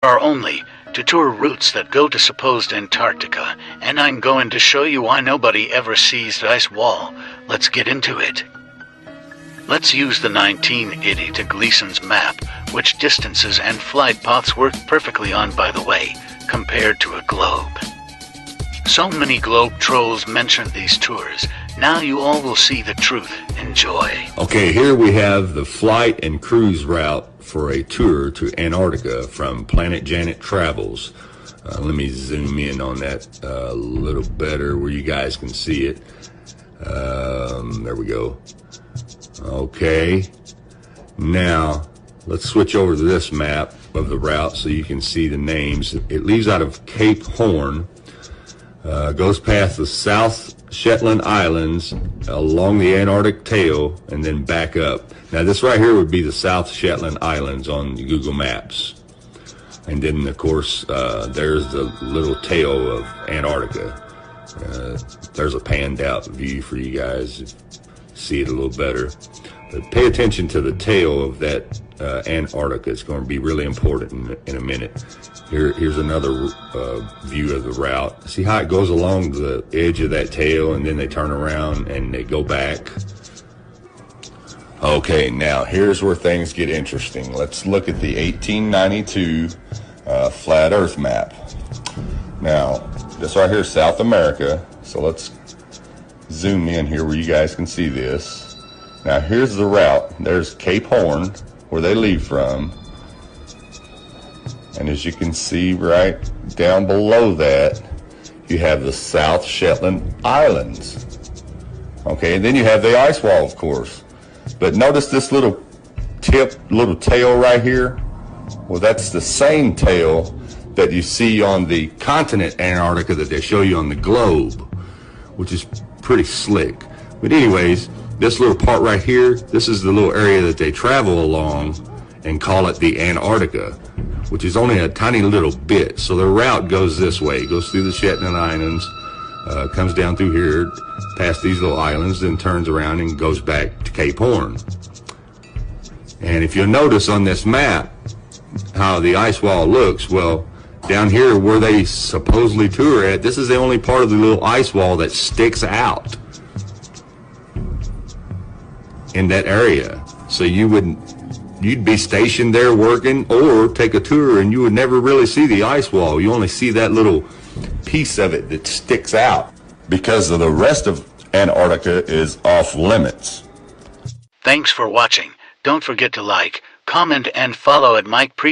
are only to tour routes that go to supposed Antarctica, and I'm going to show you why nobody ever sees the ice wall. Let's get into it. Let's use the 1982 Gleason's map, which distances and flight paths work perfectly on, by the way, compared to a globe. So many globe trolls mentioned these tours. Now you all will see the truth. Enjoy. Okay, here we have the flight and cruise route for a tour to Antarctica from Planet Janet Travels. Let me zoom in on that a little better where you guys can see it. There we go. Okay, now let's switch over to this map of the route so you can see the names. It leaves out of Cape Horn, goes past the South Shetland Islands along the Antarctic tail and then back up. Now this right here would be the South Shetland Islands on Google Maps. And then of course there's the little tail of Antarctica. There's a panned out view for you guys to see it a little better. But pay attention to the tail of that Antarctica. It's going to be really important in a minute. Here's another view of the route. See how it goes along the edge of that tail and then they turn around and they go back? Okay, now here's where things get interesting. Let's look at the 1892 flat earth map. Now, this right here is South America, so let's zoom in here where you guys can see this. Now here's the route. There's Cape Horn, where they leave from. And as you can see right down below that, you have the South Shetland Islands. Okay, and then you have the ice wall, of course. But notice this little tail right here. Well, that's the same tail that you see on the continent Antarctica that they show you on the globe, which is pretty slick. But anyways, this little part right here, this is the little area that they travel along and call it the Antarctica, which is only a tiny little bit. So the route goes this way. It goes through the Shetland Islands, comes down through here, past these little islands, then turns around and goes back to Cape Horn. And if you'll notice on this map how the ice wall looks, well, down here where they supposedly tour at, this is the only part of the little ice wall that sticks out in that area. So you'd be stationed there working or take a tour and you would never really see the ice wall. You only see that little piece of it that sticks out because of the rest of Antarctica is off limits. Thanks for watching. Don't forget to like, comment, and follow at Mike Pre.